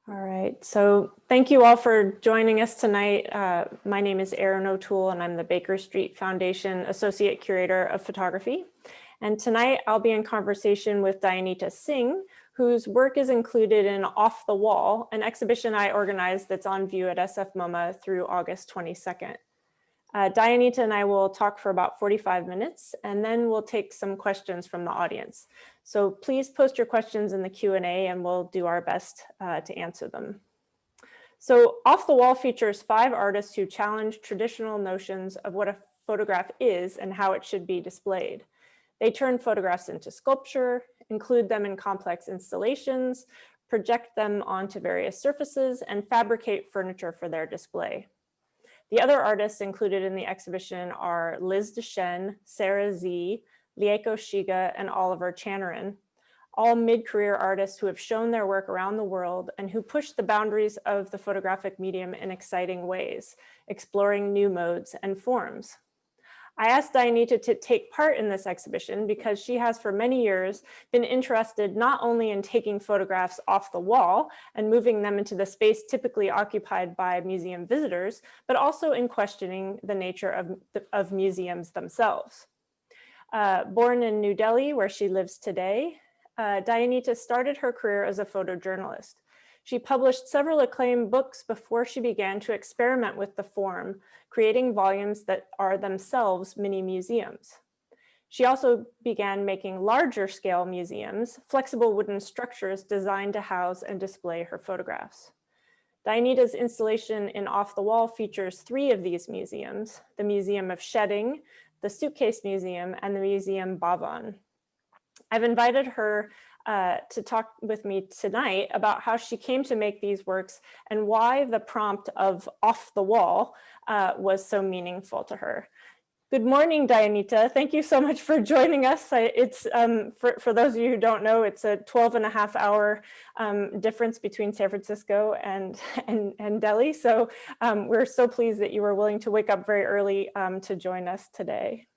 All right, so thank you all for joining us tonight. My name is Erin O'Toole and I'm the Baker Street Foundation Associate Curator of Photography. And tonight I'll be in conversation with Dayanita Singh, whose work is included in Off the Wall, an exhibition I organized that's on view at SFMOMA through August 22nd. Dayanita and I will talk for about 45 minutes, and then we'll take some questions from the audience. So please post your questions in the Q&A and we'll do our best to answer them. So Off the Wall features 5 artists who challenge traditional notions of what a photograph is and how it should be displayed. They turn photographs into sculpture, include them in complex installations, project them onto various surfaces, and fabricate furniture for their display. The other artists included in the exhibition are Liz Deschen, Sarah Z, Lieko Shiga, and Oliver Channerin, all mid-career artists who have shown their work around the world and who push the boundaries of the photographic medium in exciting ways, exploring new modes and forms. I asked Dayanita to take part in this exhibition because she has for many years been interested not only in taking photographs off the wall and moving them into the space typically occupied by museum visitors, but also in questioning the nature of museums themselves. Born in New Delhi, where she lives today, Dayanita started her career as a photojournalist. She published several acclaimed books before she began to experiment with the form, creating volumes that are themselves mini museums. She also began making larger scale museums, flexible wooden structures designed to house and display her photographs. Dayanita's installation in Off the Wall features 3 of these museums: the Museum of Shedding, the Suitcase Museum, and the Museum Bhavan. I've invited her to talk with me tonight about how she came to make these works and why the prompt of Off the Wall was so meaningful to her. Good morning, Dayanita. Thank you so much for joining us. It's for those of you who don't know, it's a 12-and-a-half-hour difference between San Francisco and Delhi. So we're so pleased that you were willing to wake up very early to join us today.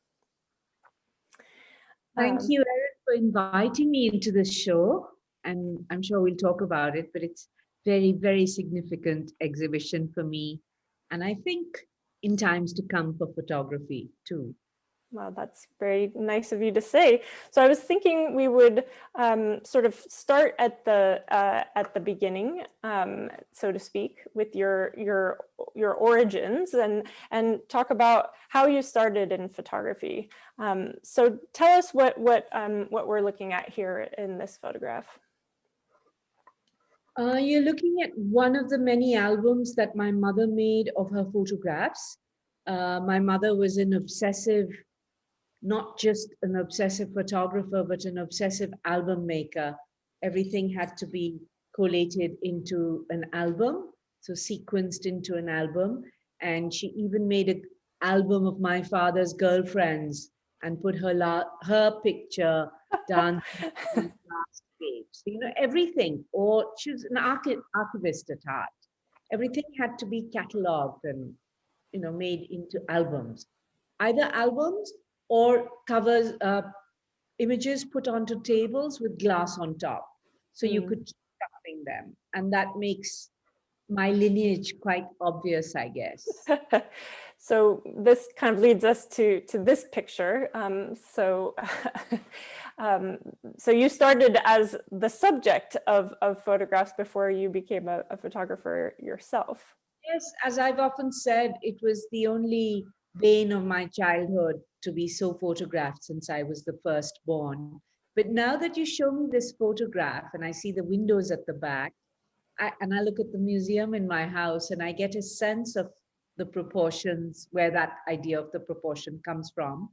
Thank you, Erin, for inviting me into this show. And I'm sure we'll talk about it, but it's very, very significant exhibition for me. And I think in times to come for photography too. Well, that's very nice of you to say. So I was thinking we would sort of start at the beginning, so to speak, with your origins and talk about how you started in photography. So tell us what we're looking at here in this photograph. You're looking at one of the many albums that my mother made of her photographs. My mother was an obsessive, not just an obsessive photographer, but an obsessive album maker. Everything had to be collated into an album, so sequenced into an album. And she even made an album of my father's girlfriends and put her picture down on the last page. So, you know, everything, or she was an archivist at heart. Everything had to be cataloged and, you know, made into albums. Either albums or covers, images put onto tables with glass on top. So you could keep stuffing them. And that makes my lineage quite obvious, I guess. So this kind of leads us to this picture. So you started as the subject of photographs before you became a photographer yourself. Yes, as I've often said, it was the only bane of my childhood to be so photographed since I was the first born. But now that you show me this photograph and I see the windows at the back, and I look at the museum in my house and I get a sense of the proportions, where that idea of the proportion comes from.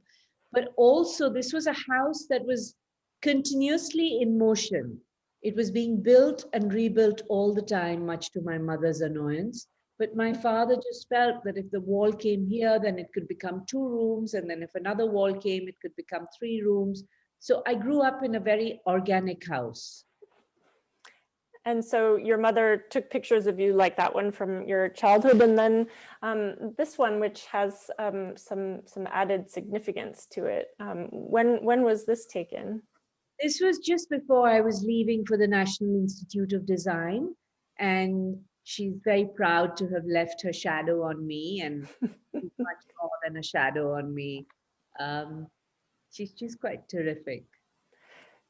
But also this was a house that was continuously in motion. It was being built and rebuilt all the time, much to my mother's annoyance. But my father just felt that if the wall came here, then it could become 2 rooms. And then if another wall came, it could become 3 rooms. So I grew up in a very organic house. And so your mother took pictures of you like that one from your childhood, and then this one, which has some added significance to it. When was this taken? This was just before I was leaving for the National Institute of Design. And she's very proud to have left her shadow on me, and she's much more than a shadow on me. Um, she's quite terrific.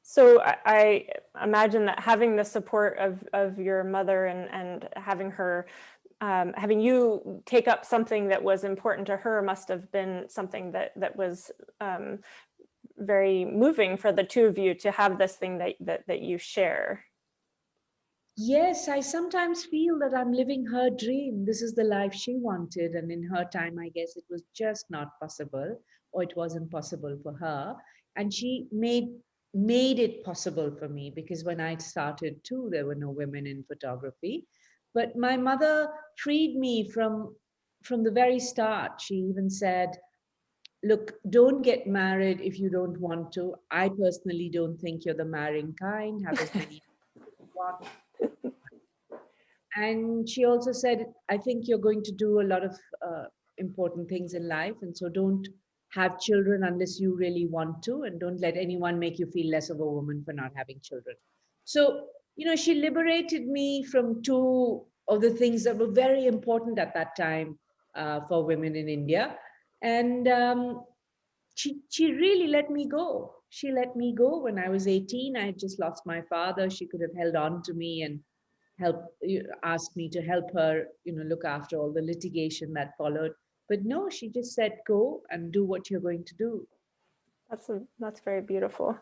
So I imagine that having the support of your mother and having her, having you take up something that was important to her must have been something that was very moving for the two of you to have this thing that you share. Yes, I sometimes feel that I'm living her dream. This is the life she wanted. And in her time, I guess it was just not possible, or it wasn't possible for her. And she made it possible for me, because when I started too, there were no women in photography. But my mother freed me from the very start. She even said, look, don't get married if you don't want to. I personally don't think you're the marrying kind. Have as many as you want. And she also said, I think you're going to do a lot of important things in life. And so don't have children unless you really want to. And don't let anyone make you feel less of a woman for not having children. So, she liberated me from two of the things that were very important at that time for women in India. And she really let me go. She let me go when I was 18. I had just lost my father. She could have held on to me and asked me to help her, look after all the litigation that followed. But no, she just said, go and do what you're going to do. That's very beautiful.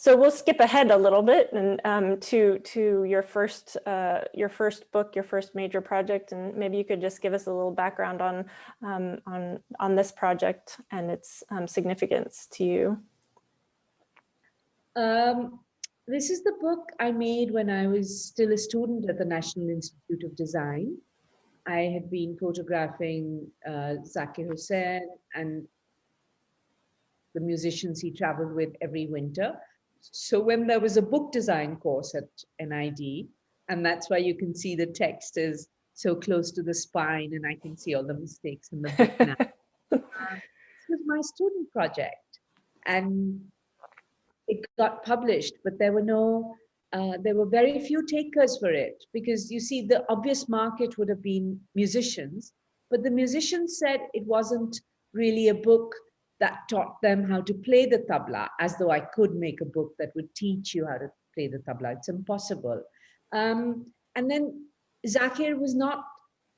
So we'll skip ahead a little bit and to your first book, your first major project, and maybe you could just give us a little background on this project and its significance to you. This is the book I made when I was still a student at the National Institute of Design. I had been photographing Zakir Hussain and the musicians he traveled with every winter. So when there was a book design course at NID, and that's why you can see the text is so close to the spine, and I can see all the mistakes in the book now. This was my student project, and it got published, but there were very few takers for it, because you see, the obvious market would have been musicians, but the musicians said it wasn't really a book that taught them how to play the tabla, as though I could make a book that would teach you how to play the tabla. It's impossible. And then Zakir was not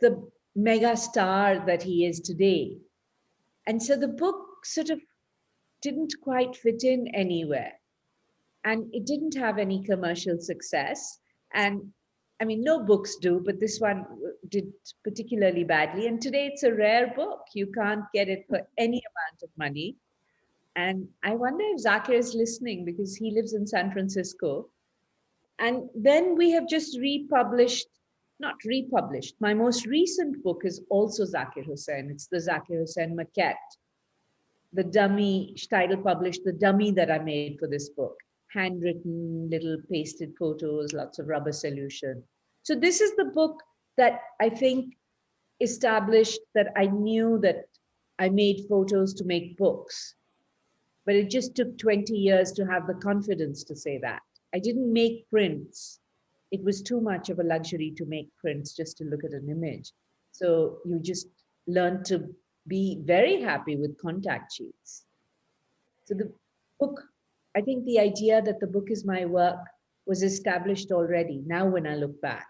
the mega star that he is today. And so the book sort of didn't quite fit in anywhere. And it didn't have any commercial success. And I mean, no books do, but this one did particularly badly. And today it's a rare book. You can't get it for any amount of money. And I wonder if Zakir is listening, because he lives in San Francisco. And then we have just not republished. My most recent book is also Zakir Hussain. It's the Zakir Hussain maquette. The dummy, Steidl published the dummy that I made for this book. Handwritten, little pasted photos, lots of rubber solution. So this is the book that I think established that I knew that I made photos to make books. But it just took 20 years to have the confidence to say that. I didn't make prints. It was too much of a luxury to make prints just to look at an image. So you just learn to be very happy with contact sheets. So the book, I think the idea that the book is my work was established already, now when I look back.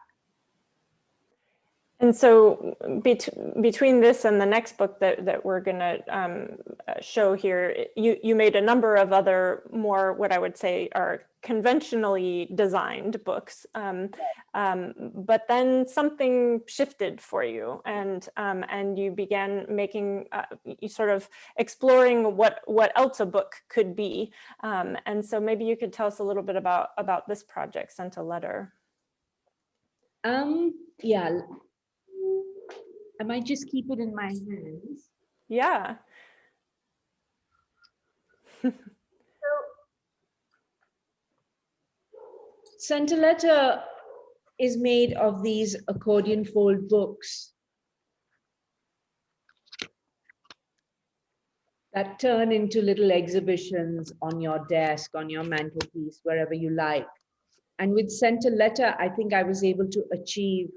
And so between this and the next book that we're going to show here, you made a number of other more, what I would say are conventionally designed books, but then something shifted for you, and you began making, you sort of exploring what else a book could be. And so maybe you could tell us a little bit about this project, Sent a Letter. Yeah. I might just keep it in my hands. Yeah. Sent a Letter is made of these accordion fold books that turn into little exhibitions on your desk, on your mantelpiece, wherever you like. And with Sent a Letter, I think I was able to achieve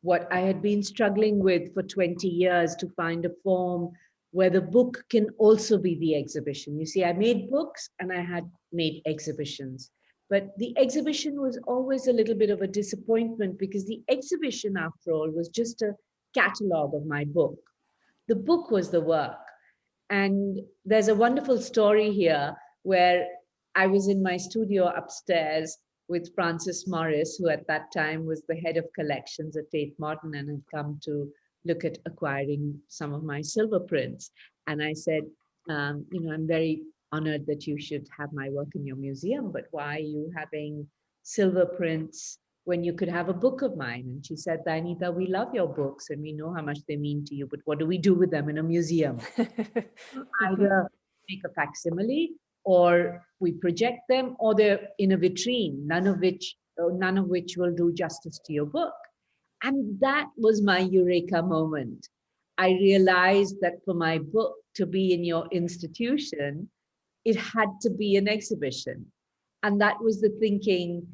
what I had been struggling with for 20 years, to find a form where the book can also be the exhibition. You see, I made books and I had made exhibitions. But the exhibition was always a little bit of a disappointment, because the exhibition, after all, was just a catalogue of my book. The book was the work. And there's a wonderful story here where I was in my studio upstairs with Francis Morris, who at that time was the head of collections at Tate Modern and had come to look at acquiring some of my silver prints. And I said, I'm very honored that you should have my work in your museum, but why are you having silver prints when you could have a book of mine? And she said, Dayanita, we love your books and we know how much they mean to you, but what do we do with them in a museum? Either make a facsimile, or we project them, or they're in a vitrine, none of which will do justice to your book. And that was my eureka moment. I realized that for my book to be in your institution, it had to be an exhibition. And that was the thinking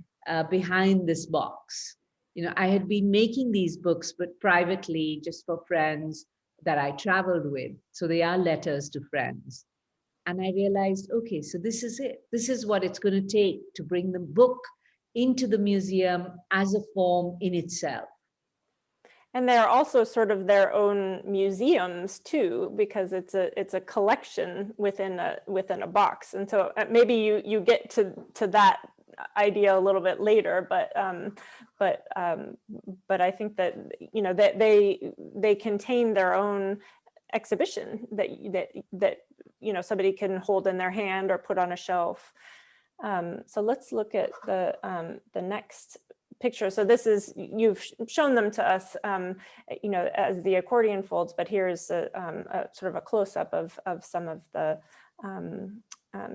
behind this box. I had been making these books, but privately, just for friends that I traveled with. So they are letters to friends. And I realized, okay, so this is it. This is what it's going to take to bring the book into the museum as a form in itself. And they're also sort of their own museums too, because it's a collection within a box. And so maybe you get to that idea a little bit later, but I think that that they contain their own exhibition that somebody can hold in their hand or put on a shelf. So let's look at the next picture. So this is, you've shown them to us, as the accordion folds, but here's a sort of a close-up of some of the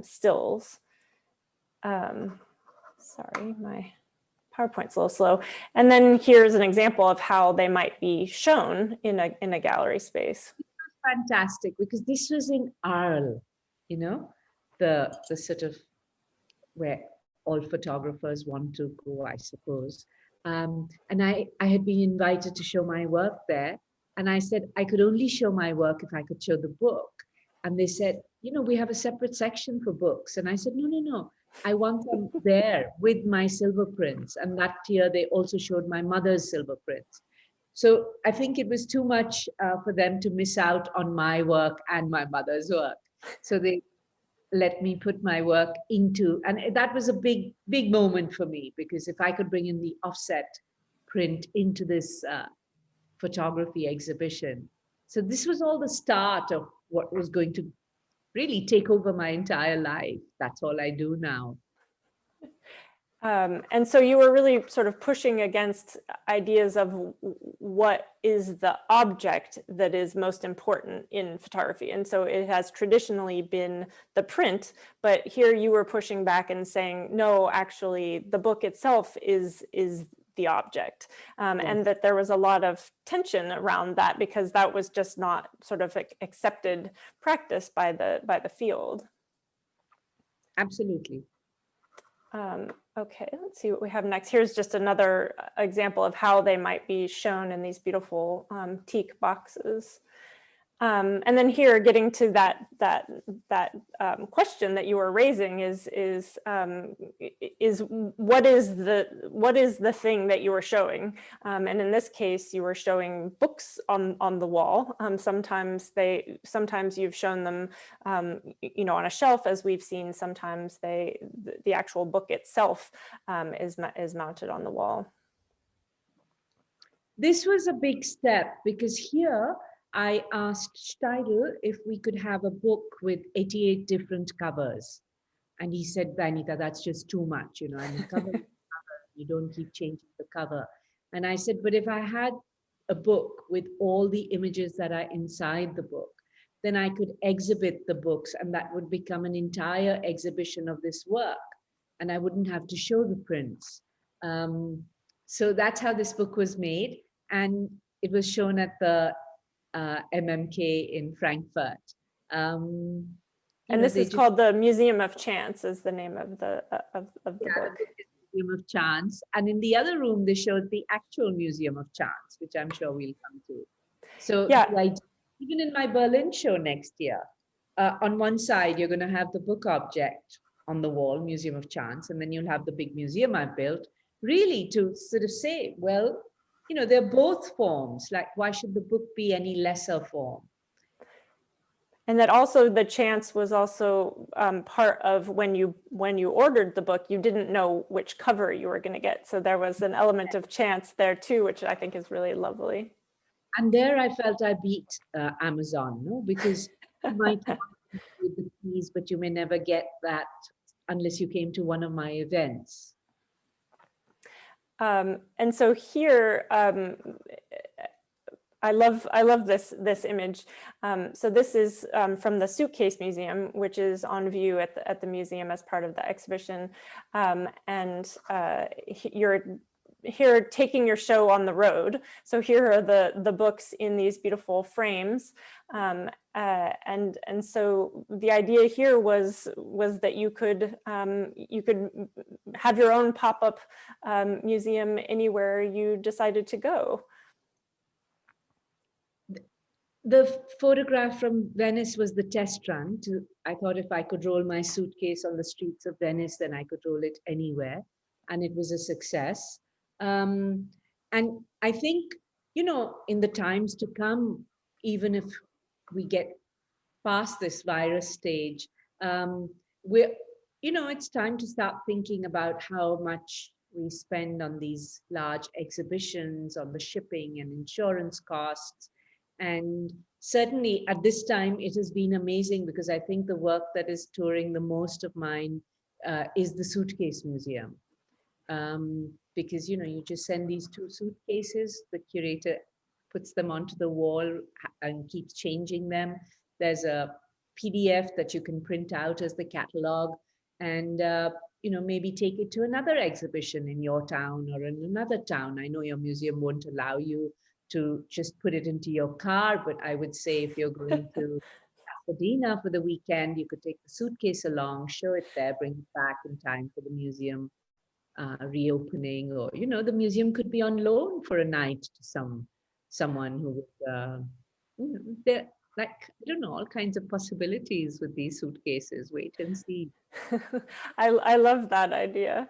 stills. Sorry, my PowerPoint's a little slow. And then here's an example of how they might be shown in a gallery space. Fantastic, because this was in Arles, the sort of where all photographers want to go, I suppose. And I had been invited to show my work there. And I said, I could only show my work if I could show the book. And they said, we have a separate section for books. And I said, no, I want them there with my silver prints. And that year they also showed my mother's silver prints. So I think it was too much for them to miss out on my work and my mother's work. So they let me put my work into, and that was a big moment for me, because if I could bring in the offset print into this photography exhibition. So this was all the start of what was going to really take over my entire life. That's all I do now. And so you were really sort of pushing against ideas of what is the object that is most important in photography. And so it has traditionally been the print, but here you were pushing back and saying, no, actually the book itself is the object. Yes. And that there was a lot of tension around that, because that was just not sort of accepted practice by the field. Absolutely. Okay, let's see what we have next. Here's just another example of how they might be shown in these beautiful teak boxes. And then here, getting to that question that you were raising is what is the thing that you were showing? And in this case, you were showing books on the wall. Sometimes you've shown them, on a shelf, as we've seen. Sometimes the actual book itself is mounted on the wall. This was a big step, because here I asked Steidl if we could have a book with 88 different covers. And he said, Dayanita, that's just too much. And cover, you don't keep changing the cover. And I said, but if I had a book with all the images that are inside the book, then I could exhibit the books, and that would become an entire exhibition of this work. And I wouldn't have to show the prints. So that's how this book was made. And it was shown at the MMK in Frankfurt. And this is called the Museum of Chance, is the name of the book. Museum of Chance. And in the other room, they showed the actual Museum of Chance, which I'm sure we'll come to. So Yeah. the idea, even in my Berlin show next year, on one side, you're going to have the book object on the wall, Museum of Chance, and then you'll have the big museum I built, really to sort of say, well, you know, they're both forms. Like, why should the book be any lesser form? And that also the chance was also part of when you ordered the book, you didn't know which cover you were going to get. So there was an element of chance there too, which I think is really lovely. And there I felt I beat Amazon, no? Because you might have with the keys, but you may never get that unless you came to one of my events. And so here, I love this image. So this is from the Suitcase Museum, which is on view at the museum as part of the exhibition. And you're here taking your show on the road. So here are the books in these beautiful frames. And so the idea here was that you could have your own pop-up museum anywhere you decided to go. The photograph from Venice was the test run. I thought if I could roll my suitcase on the streets of Venice, then I could roll it anywhere. And it was a success. And I think, you know, in the times to come, even if we get past this virus stage, it's time to start thinking about how much we spend on these large exhibitions, on the shipping and insurance costs. And certainly at this time, it has been amazing because I think the work that is touring the most of mine is the Suitcase Museum. Because, you know, you just send these 2 suitcases, the curator puts them onto the wall and keeps changing them. There's a PDF that you can print out as the catalog and, maybe take it to another exhibition in your town or in another town. I know your museum won't allow you to just put it into your car, but I would say if you're going to Pasadena for the weekend, you could take the suitcase along, show it there, bring it back in time for the museum reopening, or the museum could be on loan for a night to someone who would. There, like, I don't know, all kinds of possibilities with these suitcases. Wait and see. I love that idea.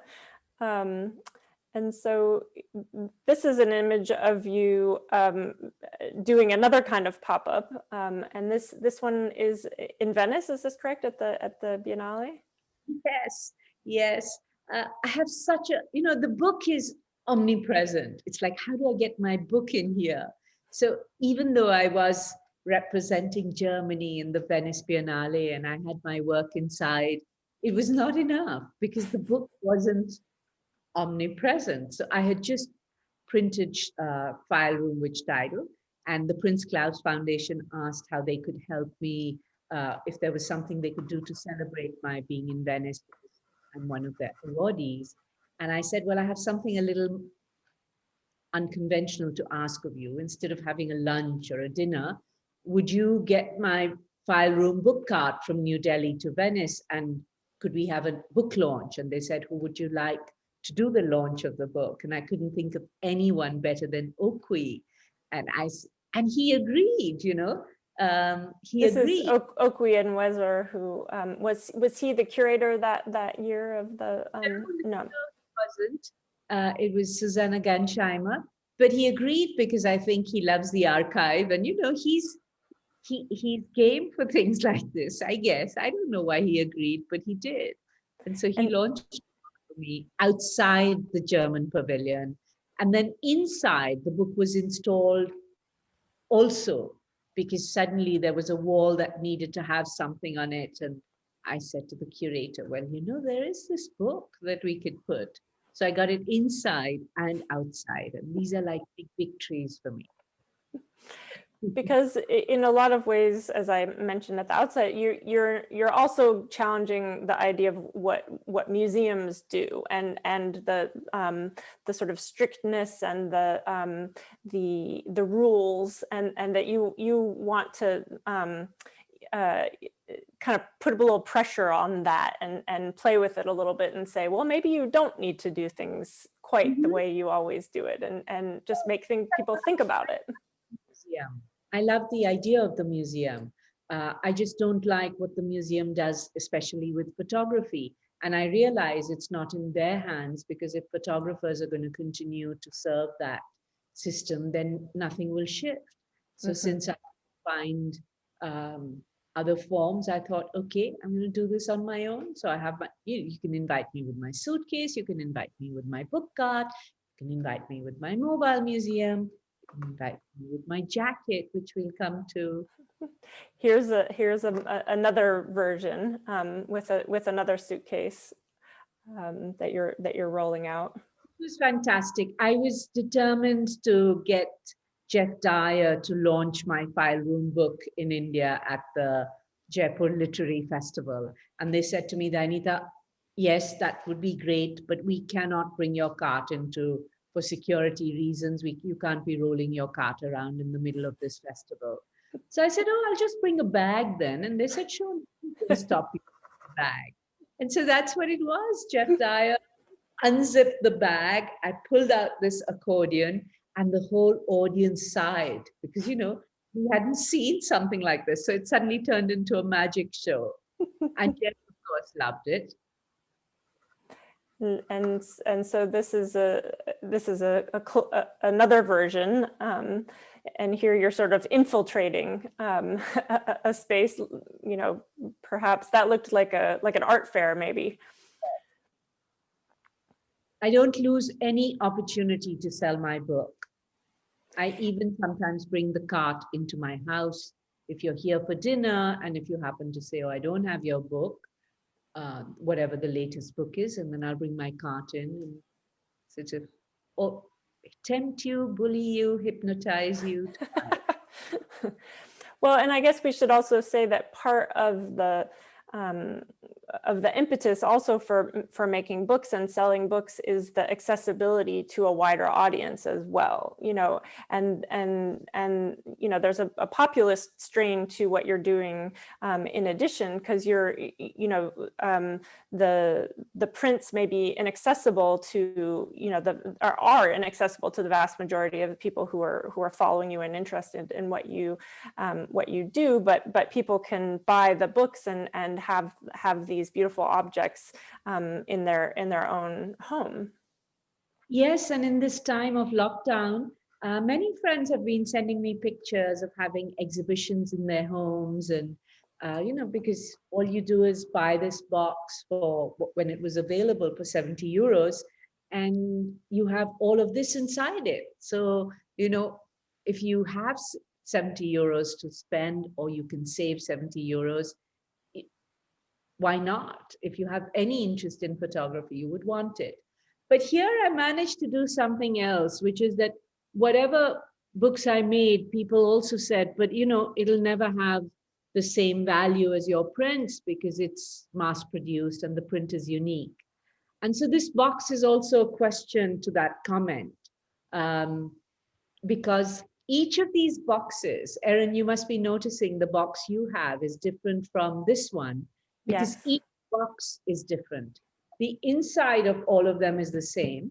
And so this is an image of you doing another kind of pop-up. And this one is in Venice, is this correct, at the Biennale? Yes. I have such the book is omnipresent. It's like, how do I get my book in here? So even though I was representing Germany in the Venice Biennale and I had my work inside, it was not enough because the book wasn't omnipresent. So I had just printed File Room Which Title, and the Prince Claus Foundation asked how they could help me, if there was something they could do to celebrate my being in Venice. I'm one of their awardees. And I said, well, I have something a little unconventional to ask of you. Instead of having a lunch or a dinner, would you get my File Room book cart from New Delhi to Venice, and could we have a book launch? And they said, who would you like to do the launch of the book? And I couldn't think of anyone better than Okwi. And he agreed, he agreed. This is Okwi and Wezer, who was he the curator that year of the no. It wasn't. It was Susanna Gansheimer, but he agreed because I think he loves the archive, and he's game for things like this, I guess. I don't know why he agreed, but he did. And so he launched for me outside the German pavilion. And then inside, the book was installed also, because suddenly there was a wall that needed to have something on it. And I said to the curator, well, there is this book that we could put. So I got it inside and outside. And these are like big victories for me. Because in a lot of ways, as I mentioned at the outset, you're also challenging the idea of what museums do, and the sort of strictness and the rules, and that you want to kind of put a little pressure on that and play with it a little bit and say, well, maybe you don't need to do things quite the way you always do it, and just make people think about it. Museum. I love the idea of the museum. I just don't like what the museum does, especially with photography. And I realize it's not in their hands, because if photographers are going to continue to serve that system, then nothing will shift. So since I find other forms, I thought, okay, I'm going to do this on my own. So I have you can invite me with my suitcase, you can invite me with my book cart, you can invite me with my mobile museum, you can invite me with my jacket, which we'll come to. Here's another version with another suitcase that you're rolling out. It was fantastic. I was determined to get Jeff Dyer to launch my file room book in India at the Jaipur Literary Festival. And they said to me, Dayanita, yes, that would be great, but we cannot bring your cart for security reasons. You can't be rolling your cart around in the middle of this festival. So I said, oh, I'll just bring a bag then. And they said, sure, we'll stop you with the bag. And so that's what it was. Jeff Dyer unzipped the bag. I pulled out this accordion, and the whole audience sighed because, we hadn't seen something like this. So it suddenly turned into a magic show. And Jeff, of course, loved it. And so this is another version, and here you're sort of infiltrating a space. Perhaps that looked like an art fair, maybe. I don't lose any opportunity to sell my book. I even sometimes bring the cart into my house. If you're here for dinner, and if you happen to say, oh, I don't have your book, whatever the latest book is, and then I'll bring my cart in and sort of tempt you, bully you, hypnotize you. Well, and I guess we should also say that part of the impetus also for making books and selling books is the accessibility to a wider audience as well, and there's a populist strain to what you're doing in addition, because you're, the prints may be inaccessible to, are inaccessible to the vast majority of the people who are following you and interested in what you do, but people can buy the books and have these beautiful objects in their own home. Yes, and in this time of lockdown, many friends have been sending me pictures of having exhibitions in their homes, and because all you do is buy this box for when it was available for 70 euros, and you have all of this inside it. So if you have 70 euros to spend, or you can save 70 euros, why not? If you have any interest in photography, you would want it. But here I managed to do something else, which is that whatever books I made, people also said, but it'll never have the same value as your prints because it's mass produced and the print is unique. And so this box is also a question to that comment, because each of these boxes, Erin, you must be noticing the box you have is different from this one, because yes. Each box is different. The inside of all of them is the same,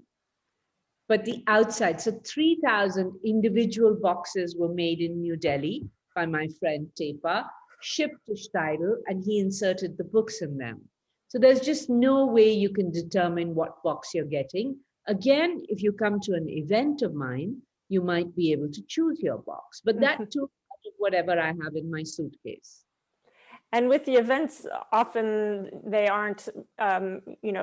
but the outside, so 3,000 individual boxes were made in New Delhi by my friend Tepa, shipped to Steidl, and he inserted the books in them. So there's just no way you can determine what box you're getting. Again, if you come to an event of mine, you might be able to choose your box, but that too, whatever I have in my suitcase. And with the events, often they aren't,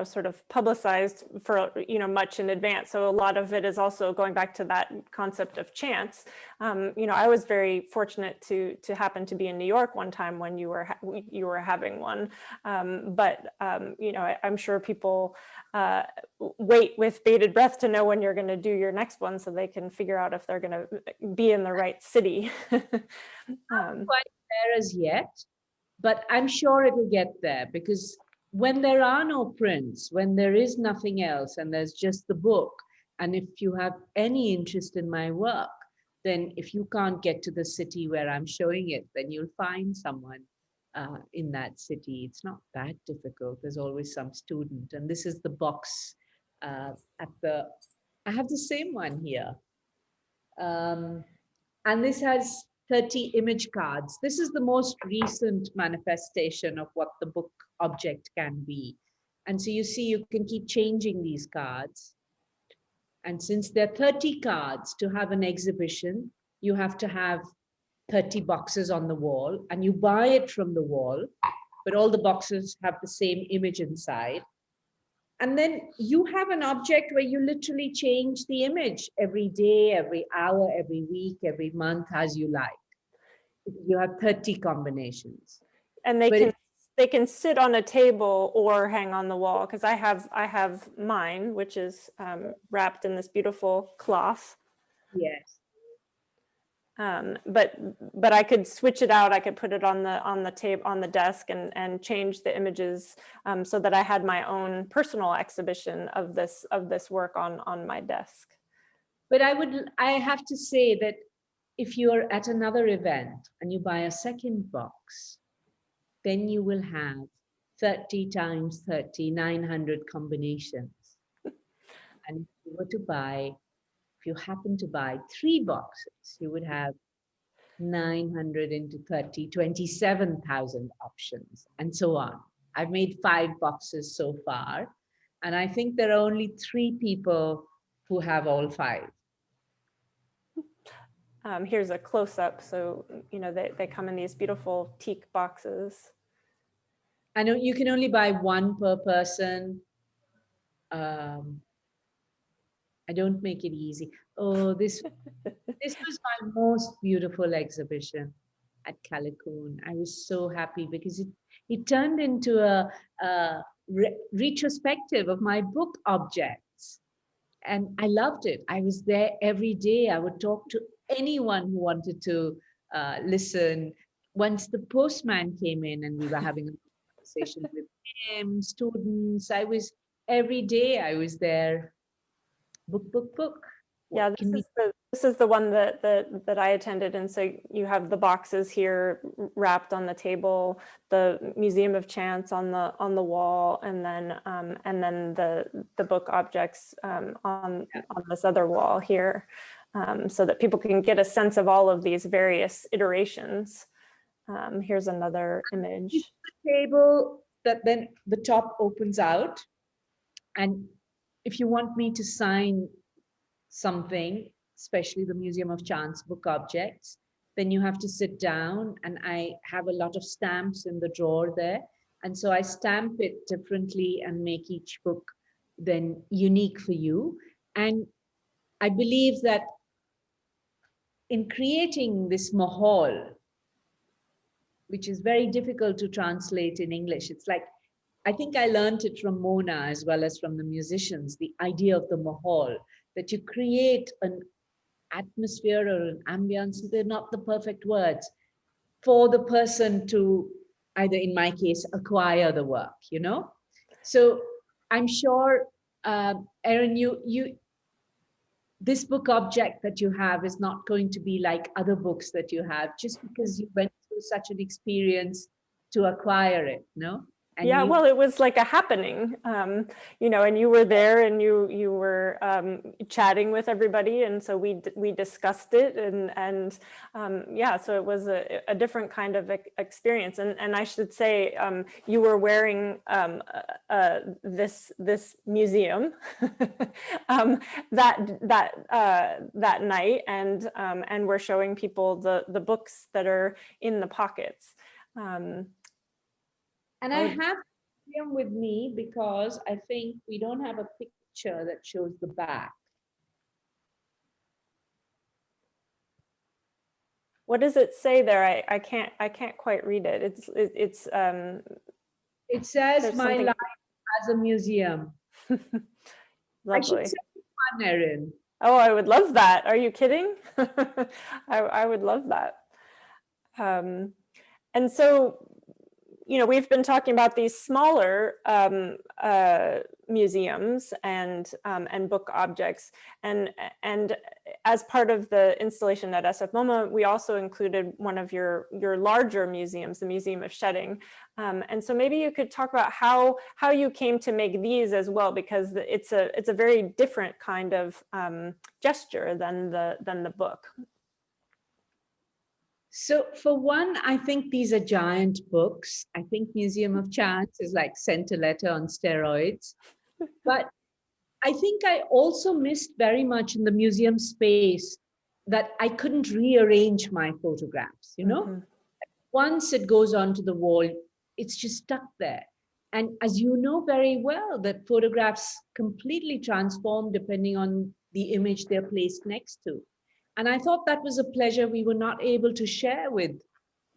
sort of publicized for, much in advance. So a lot of it is also going back to that concept of chance. I was very fortunate to happen to be in New York one time when you were having one. I'm sure people wait with bated breath to know when you're going to do your next one, so they can figure out if they're going to be in the right city. Not quite there as yet. But I'm sure it will get there, because when there are no prints, when there is nothing else and there's just the book, and if you have any interest in my work, then if you can't get to the city where I'm showing it, then you'll find someone in that city. It's not that difficult. There's always some student. And this is the box I have the same one here. And this has 30 image cards. This is the most recent manifestation of what the book object can be. And so you see, you can keep changing these cards. And since there are 30 cards to have an exhibition, you have to have 30 boxes on the wall, and you buy it from the wall, but all the boxes have the same image inside. And then you have an object where you literally change the image every day, every hour, every week, every month, as you like. You have 30 combinations. And they can sit on a table or hang on the wall, because I have mine, which is wrapped in this beautiful cloth. Yes. But I could switch it out. I could put it on the table, on the desk, and change the images so that I had my own personal exhibition of this work on my desk. But I have to say that if you're at another event and you buy a second box, then you will have 30 times 30, 900 combinations. And if you happen to buy 3 boxes, you would have 900 into 30, 27,000 options, and so on. I've made 5 boxes so far, and I think there are only 3 people who have all 5. Here's a close-up. So, they come in these beautiful teak boxes. I know you can only buy 1 per person. I don't make it easy. Oh, this was my most beautiful exhibition at Callicoon. I was so happy because it turned into a retrospective of my book objects. And I loved it. I was there every day. I would talk to anyone who wanted to listen. Once the postman came in and we were having a conversation with him, students, every day I was there. Book. Yeah, this is the one that I attended, and so you have the boxes here wrapped on the table, the Museum of Chance on the wall, and then the book objects on this other wall here, so that people can get a sense of all of these various iterations. Here's another image. The table that then the top opens out, and if you want me to sign something, especially the Museum of Chance book objects, then you have to sit down, and I have a lot of stamps in the drawer there. And so I stamp it differently and make each book then unique for you. And I believe that in creating this mahal, which is very difficult to translate in English, it's like, I think I learned it from Mona as well as from the musicians, the idea of the mahal, that you create an atmosphere or an ambience, they're not the perfect words, for the person to either, in my case, acquire the work, So I'm sure, Erin, this book object that you have is not going to be like other books that you have, just because you went through such an experience to acquire it, no? And yeah, well, it was like a happening, and you were there, and you were chatting with everybody, and so we discussed it, and yeah, so it was a different kind of experience, and I should say, you were wearing this museum that night, and we're showing people the books that are in the pockets. And I have him with me because I think we don't have a picture that shows the back. What does it say there? I can't quite read it. It says my life as a museum. Lovely. I should say one, Erin. Oh, I would love that. Are you kidding? I would love that. And so we've been talking about these smaller museums and book objects, and as part of the installation at SFMOMA, we also included one of your larger museums, the Museum of Shedding. And so maybe you could talk about how you came to make these as well, because it's a very different kind of gesture than the book. So for one, I think these are giant books. I think Museum of Chance is like sent a letter on steroids. But I think I also missed very much in the museum space that I couldn't rearrange my photographs, Mm-hmm. Once it goes onto the wall, it's just stuck there. And as you know very well, that photographs completely transform depending on the image they're placed next to. And I thought that was a pleasure we were not able to share with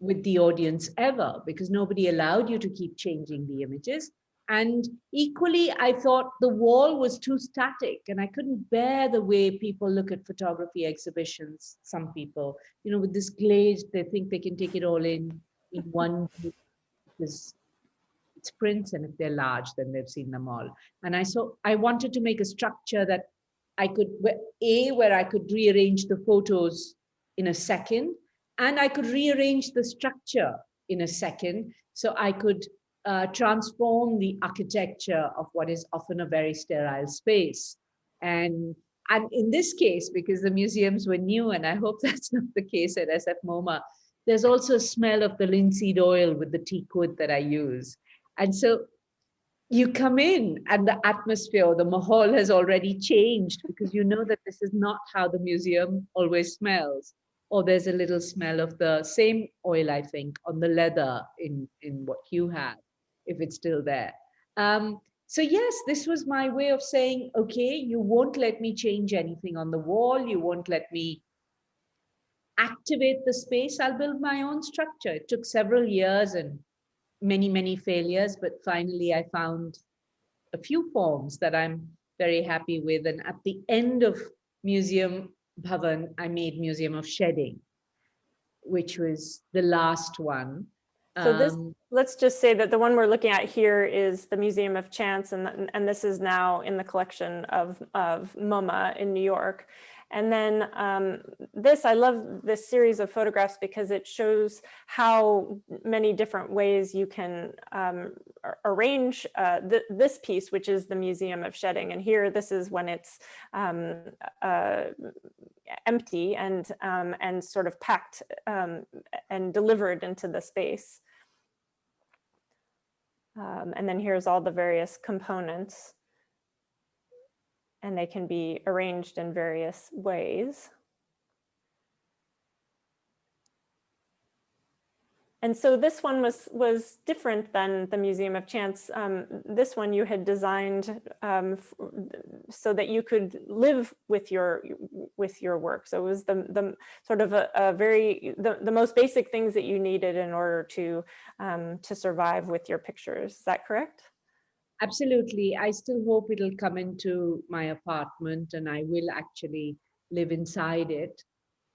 the audience ever, because nobody allowed you to keep changing the images. And equally, I thought the wall was too static, and I couldn't bear the way people look at photography exhibitions. Some people, with this glaze, they think they can take it all in one view, because it's prints, and if they're large, then they've seen them all. And I wanted to make a structure that I could, where I could rearrange the photos in a second, and I could rearrange the structure in a second, so I could transform the architecture of what is often a very sterile space. And in this case, because the museums were new, and I hope that's not the case at SFMOMA, there's also a smell of the linseed oil with the teak wood that I use. And so you come in and the atmosphere, the mahal has already changed, because you know that this is not how the museum always smells. Or there's a little smell of the same oil, I think, on the leather in what you have, if it's still there. So yes, this was my way of saying, okay, you won't let me change anything on the wall. You won't let me activate the space. I'll build my own structure. It took several years and many, many failures, but finally I found a few forms that I'm very happy with. And at the end of Museum Bhavan, I made Museum of Shedding, which was the last one. So let's just say that the one we're looking at here is the Museum of Chance, and this is now in the collection of MoMA in New York. And then I love this series of photographs because it shows how many different ways you can arrange this piece, which is the Museum of Shedding. And here, this is when it's empty and sort of packed and delivered into the space. And then here's all the various components, and they can be arranged in various ways. And so this one was different than the Museum of Chance. This one you had designed so that you could live with your work. So it was the sort of the most basic things that you needed in order to survive with your pictures. Is that correct? Absolutely. I still hope it'll come into my apartment and I will actually live inside it.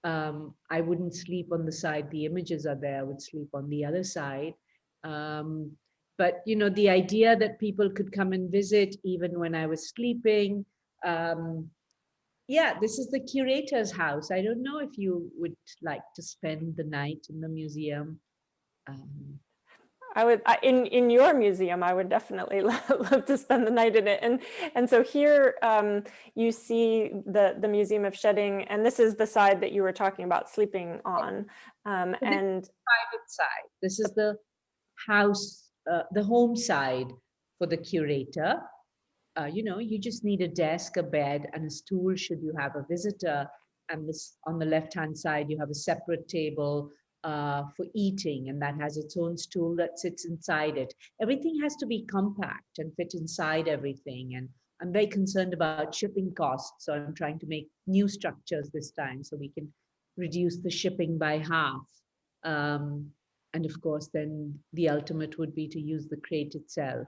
I wouldn't sleep on the side the images are there. I would sleep on the other side. But the idea that people could come and visit even when I was sleeping. Yeah, this is the curator's house. I don't know if you would like to spend the night in the museum. I would, in your museum, I would definitely love to spend the night in it. And so here you see the Museum of Shedding, and this is the side that you were talking about sleeping on. And private side. This is the house, the home side for the curator. You just need a desk, a bed, and a stool should you have a visitor. And this, on the left-hand side, you have a separate table for eating, and that has its own stool that sits inside it. Everything has to be compact and fit inside everything. And I'm very concerned about shipping costs. So I'm trying to make new structures this time so we can reduce the shipping by half. And of course, then the ultimate would be to use the crate itself.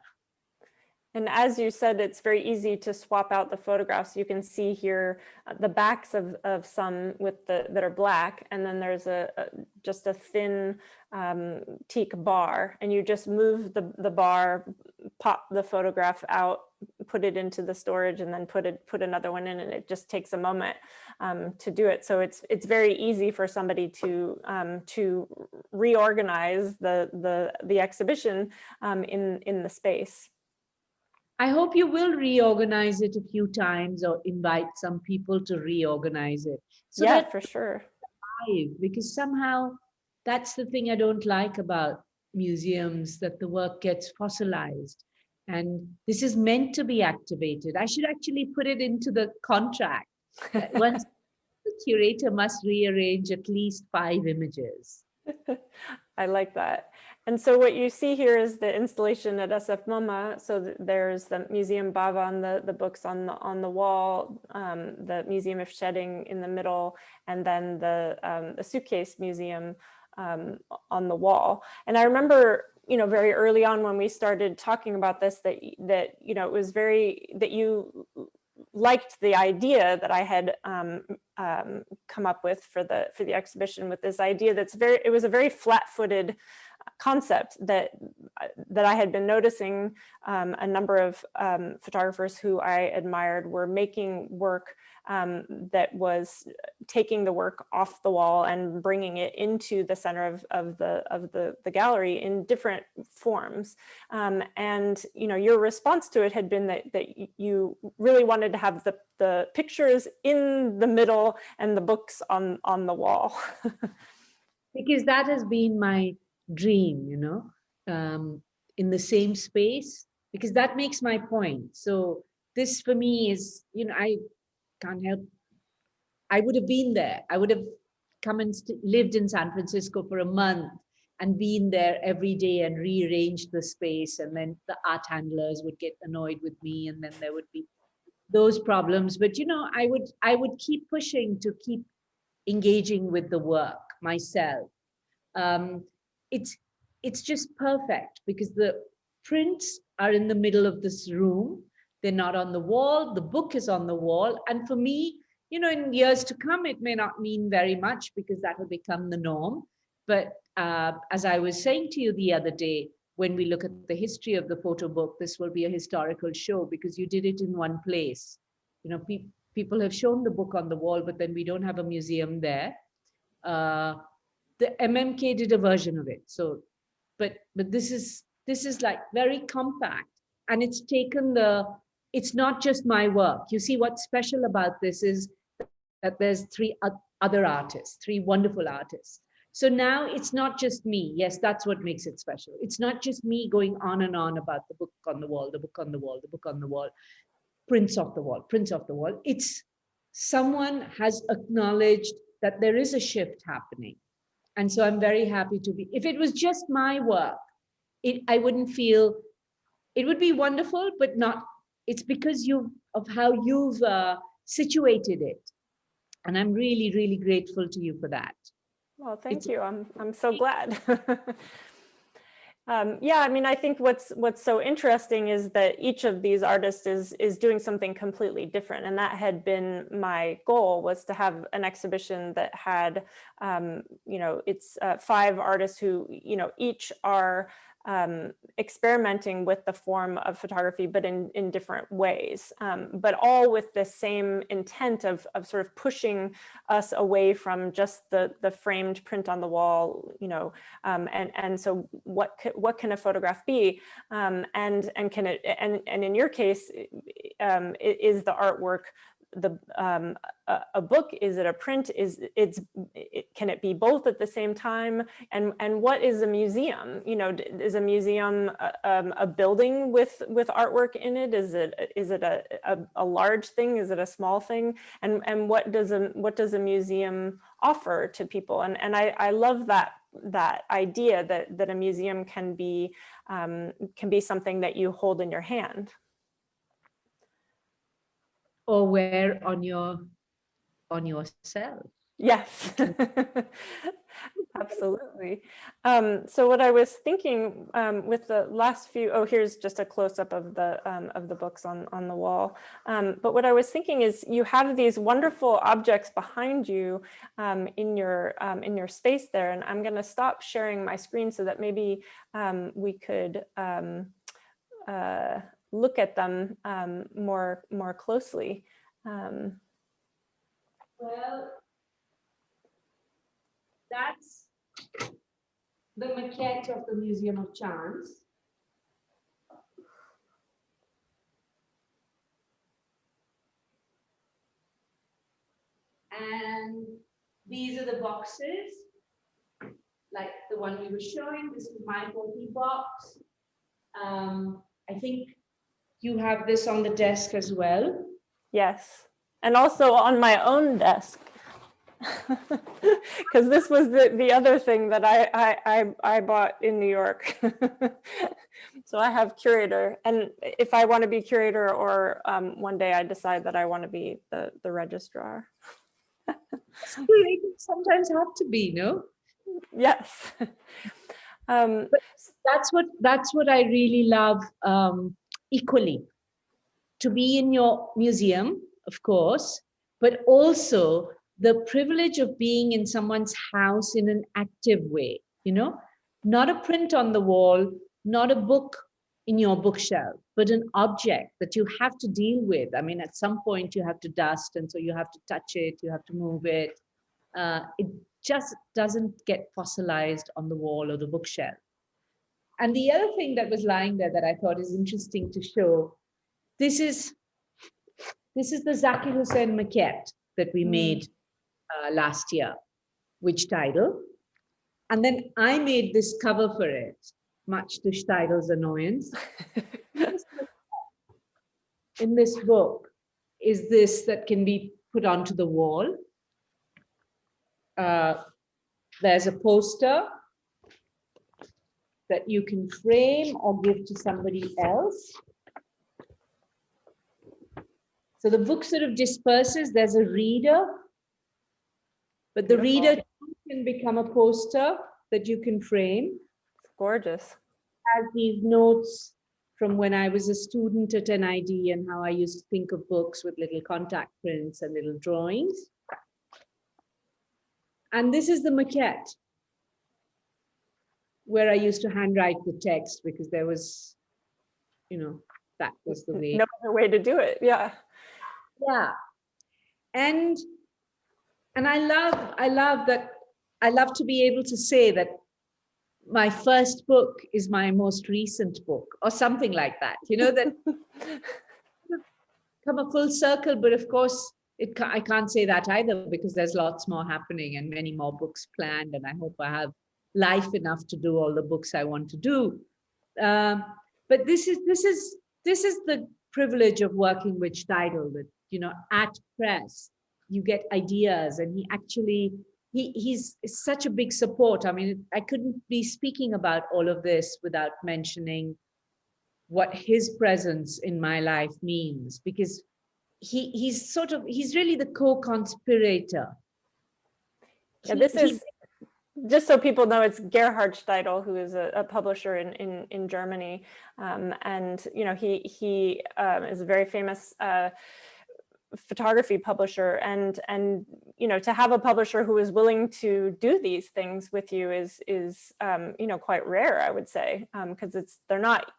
And as you said, it's very easy to swap out the photographs. You can see here the backs of some with that are black, and then there's just a thin teak bar, and you just move the bar, pop the photograph out, put it into the storage, and then put another one in, and it just takes a moment to do it. So it's very easy for somebody to reorganize the exhibition in the space. I hope you will reorganize it a few times or invite some people to reorganize it. So Yeah, that for sure. because somehow that's the thing I don't like about museums, that the work gets fossilized. And this is meant to be activated. I should actually put it into the contract that once the curator must rearrange at least 5 images. I like that. And so what you see here is the installation at SFMOMA. So there's the Museum Bhavan, the books on the wall, the Museum of Shedding in the middle, and then the Suitcase Museum on the wall. And I remember, very early on when we started talking about this, that it was that you liked the idea that I had come up with for the exhibition, with this idea it was a very flat-footed concept that I had been noticing. A number of photographers who I admired were making work that was taking the work off the wall and bringing it into the center of the gallery in different forms. And your response to it had been that you really wanted to have the pictures in the middle and the books on the wall. Because that has been my dream, in the same space, because that makes my point. So this for me is, I can't help. I would have been there. I would have come and lived in San Francisco for a month and been there every day and rearranged the space. And then the art handlers would get annoyed with me, and then there would be those problems. But I would keep pushing to keep engaging with the work myself. It's just perfect because the prints are in the middle of this room. They're not on the wall. The book is on the wall. And for me, in years to come, it may not mean very much because that will become the norm. But as I was saying to you the other day, when we look at the history of the photo book, this will be a historical show because you did it in one place. People have shown the book on the wall, but then we don't have a museum there. The MMK did a version of it. So, but this is like very compact, and it's taken it's not just my work. You see, what's special about this is that there's 3 other artists, 3 wonderful artists. So now it's not just me. Yes, that's what makes it special. It's not just me going on and on about the book on the wall, the book on the wall, the book on the wall, prints off the wall, prints off the wall. It's someone has acknowledged that there is a shift happening. And so I'm very happy to be, if it was just my work, I wouldn't feel, it would be wonderful, but not, it's because of how you've situated it. And I'm really, really grateful to you for that. Well, thank you. I'm so glad. Yeah, I mean, I think what's so interesting is that each of these artists is doing something completely different, and that had been my goal, was to have an exhibition that had, it's 5 artists who, each are experimenting with the form of photography, but in different ways, but all with the same intent of sort of pushing us away from just the framed print on the wall, and so what can a photograph be, and can it, and in your case, is the artwork a book? Is it a print? Can it be both at the same time? And what is a museum? Is a museum a building with artwork in it? Is it a large thing? Is it a small thing? And what does a museum offer to people? And I love that idea that a museum can be something that you hold in your hand. Or wear on yourself. Yes, absolutely. So what I was thinking with the last few, oh, here's just a close-up of the books on the wall. But what I was thinking is you have these wonderful objects behind you in your space there, and I'm going to stop sharing my screen so that maybe we could look at them more closely. Well, that's the maquette of the Museum of Chance. And these are the boxes, like the one we were showing. This is my 40 box. I think you have this on the desk as well. Yes, and also on my own desk, because this was the other thing that I bought in New York. So I have Curator, and if I want to be Curator, or one day I decide that I want to be the registrar. Curators sometimes have to be, no? Yes. But that's what I really love equally. To be in your museum, of course, but also the privilege of being in someone's house in an active way, not a print on the wall, not a book in your bookshelf, but an object that you have to deal with. I mean, at some point you have to dust, and so you have to touch it, you have to move it. It just doesn't get fossilized on the wall or the bookshelf. And the other thing that was lying there that I thought is interesting to show, this is the Zakir Hussain maquette that we made last year, Which Title? And then I made this cover for it, much to Steidel's annoyance. In this book is this that can be put onto the wall. There's a poster that you can frame or give to somebody else. So the book sort of disperses. There's a reader, but the reader can become a poster that you can frame. It's gorgeous. Has these notes from when I was a student at NID and how I used to think of books with little contact prints and little drawings. And this is the maquette where I used to handwrite the text because there was, that was the way. No other way to do it. Yeah. Yeah. And I love that. I love to be able to say that my first book is my most recent book or something like that, that come a full circle. But of course, I can't say that either because there's lots more happening and many more books planned. And I hope I have life enough to do all the books I want to do. But this is the privilege of working with Steidl, that, at press, you get ideas, and he actually, he's such a big support. I mean, I couldn't be speaking about all of this without mentioning what his presence in my life means, because he's really the co-conspirator. Yeah, this is, just so people know, it's Gerhard Steidl, who is a publisher in Germany, and he is a very famous photography publisher, and to have a publisher who is willing to do these things with you is quite rare, I would say, because they're not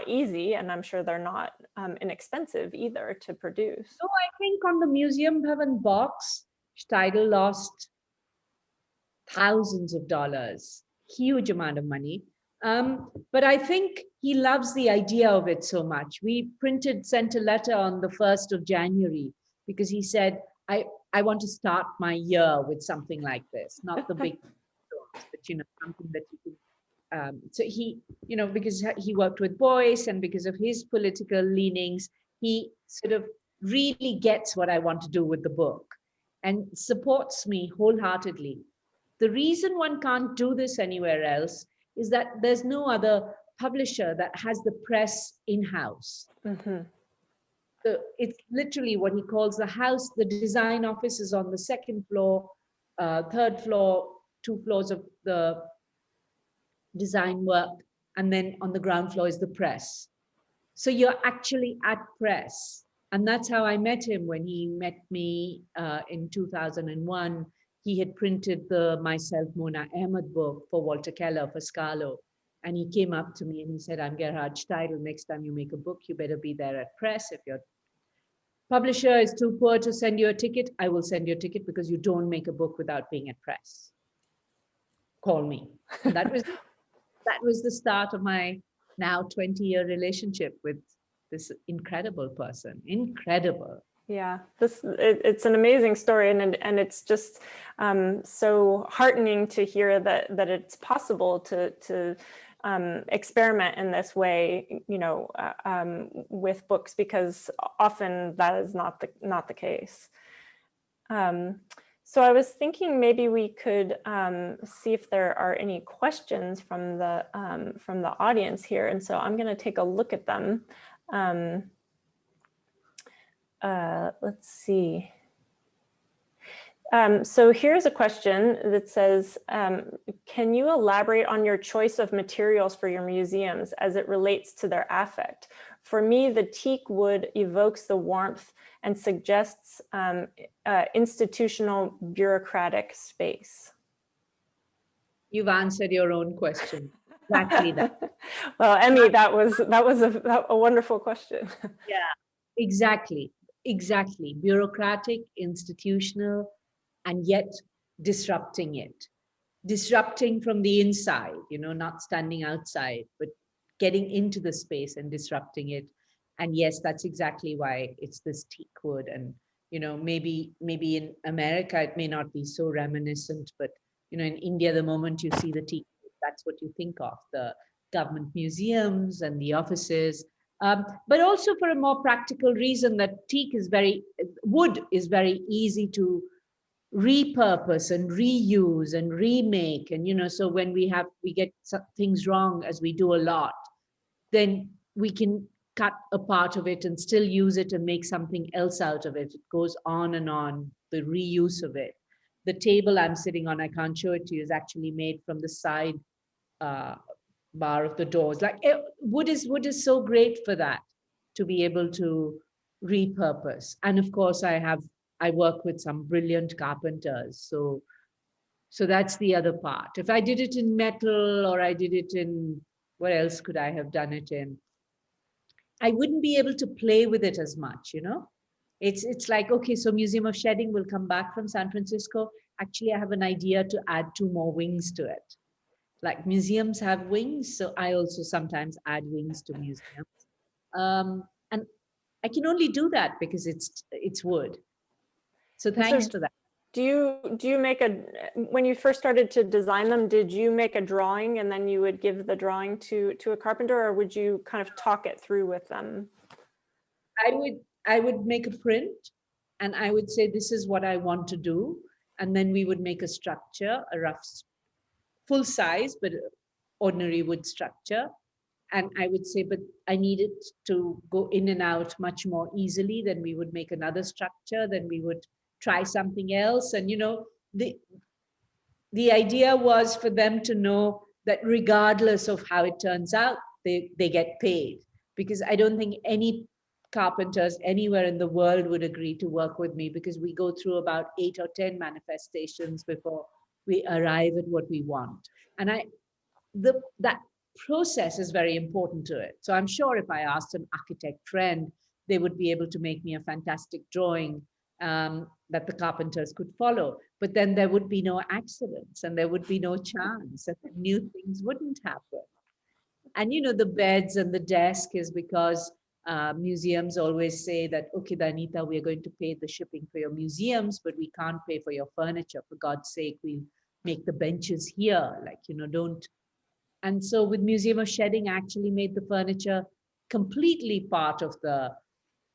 easy, and I'm sure they're not inexpensive either to produce. So I think on the Museum Bhavan box, Steidl lost thousands of dollars, huge amount of money. But I think he loves the idea of it so much. We sent a letter on the 1st of January because he said, I want to start my year with something like this, not the big stories, but something that you can. So he, because he worked with boys and because of his political leanings, he sort of really gets what I want to do with the book and supports me wholeheartedly. The reason one can't do this anywhere else is that there's no other publisher that has the press in-house. Mm-hmm. So it's literally what he calls the house. The design office is on the second floor. third floor, 2 floors of the design work, and then on the ground floor is the press. So you're actually at press. And that's how I met him when he met me in 2001. He had printed the Myself, Mona Ahmed book for Walter Keller, for Scalo. And he came up to me and he said, I'm Gerhard Steidl. Next time you make a book, you better be there at press. If your publisher is too poor to send you a ticket, I will send you a ticket, because you don't make a book without being at press. Call me. And that was the start of my now 20-year relationship with this incredible person. Incredible. Yeah, it's an amazing story, and it's just so heartening to hear that it's possible to experiment in this way, with books, because often that is not the case. So I was thinking maybe we could see if there are any questions from the audience here, and so I'm going to take a look at them. Let's see. So here's a question that says, can you elaborate on your choice of materials for your museums as it relates to their affect? For me, the teak wood evokes the warmth and suggests institutional bureaucratic space. You've answered your own question. Exactly that. Well, Emmy, that was a wonderful question. Yeah, exactly. Bureaucratic, institutional, and yet disrupting it. Disrupting from the inside, not standing outside, but getting into the space and disrupting it. And yes, that's exactly why it's this teak wood. And, maybe in America, it may not be so reminiscent, but, in India, the moment you see the teak wood, that's what you think of, the government museums and the offices. But also for a more practical reason, that wood is very easy to repurpose and reuse and remake. And, so when we get things wrong, as we do a lot, then we can cut a part of it and still use it and make something else out of it. It goes on and on, the reuse of it. The table I'm sitting on, I can't show it to you, is actually made from the side bar of the doors. Like wood is so great for that, to be able to repurpose. And of course, I work with some brilliant carpenters. So that's the other part. If I did it in metal, or I did it in, what else could I have done it in? I wouldn't be able to play with it as much, It's like, okay, so Museum of Shedding will come back from San Francisco. Actually, I have an idea to add 2 more wings to it. Like museums have wings, so I also sometimes add wings to museums. And I can only do that because it's wood. So thanks for that. Do you make when you first started to design them, did you make a drawing and then you would give the drawing to a carpenter, or would you kind of talk it through with them? I would make a print, and I would say, this is what I want to do. And then we would make a structure, a rough, full size, but ordinary wood structure. And I would say, but I need it to go in and out much more easily. Then we would make another structure. Then we would try something else. And, the idea was for them to know that regardless of how it turns out, they get paid. Because I don't think any carpenters anywhere in the world would agree to work with me, because we go through about 8 or 10 manifestations before we arrive at what we want. And that process is very important to it. So I'm sure if I asked an architect friend, they would be able to make me a fantastic drawing that the carpenters could follow. But then there would be no accidents, and there would be no chance, and new things wouldn't happen. And, the beds and the desk is because museums always say that, okay, Dayanita, we're going to pay the shipping for your museums, but we can't pay for your furniture. For God's sake, we'll make the benches here. Like, don't. And so with Museum of Shedding, I actually made the furniture completely part of the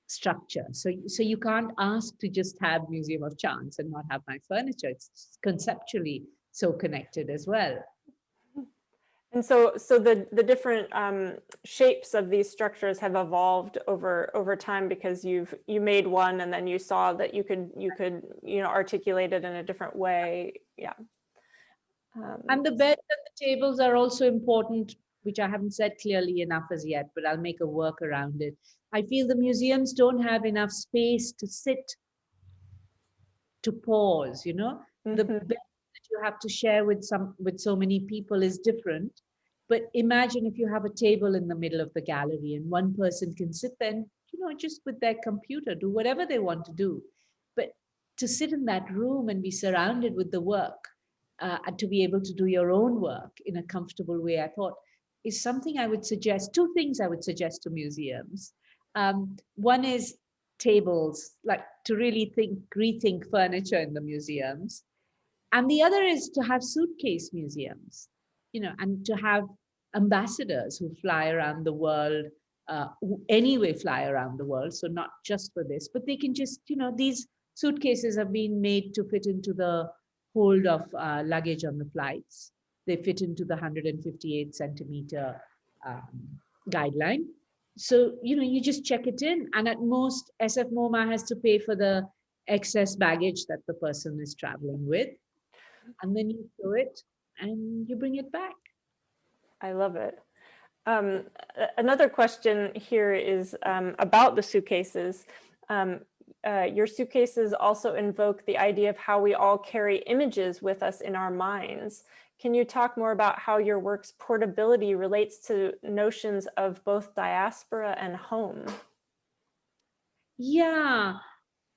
structure. So you can't ask to just have Museum of Chance and not have my furniture. It's conceptually so connected as well. And so the different shapes of these structures have evolved over time because you made one and then you saw that you could articulate it in a different way. Yeah. And the beds and the tables are also important, which I haven't said clearly enough as yet, but I'll make a work around it. I feel the museums don't have enough space to sit, to pause, you know. The bed that you have to share with so many people is different. But imagine if you have a table in the middle of the gallery and one person can sit there and, just with their computer, do whatever they want to do. But to sit in that room and be surrounded with the work, and to be able to do your own work in a comfortable way, I thought is something I would suggest. Two things I would suggest to museums. One is tables, like to really rethink furniture in the museums. And the other is to have suitcase museums, and to have ambassadors who fly around the world, who anyway fly around the world. So not just for this, but they can just, these suitcases have been made to fit into the hold of luggage on the flights. They fit into the 158 centimeter guideline. So, you just check it in, and at most SFMOMA has to pay for the excess baggage that the person is traveling with. And then you show it and you bring it back. I love it. Another question here is about the suitcases. Your suitcases also invoke the idea of how we all carry images with us in our minds. Can you talk more about how your work's portability relates to notions of both diaspora and home? Yeah,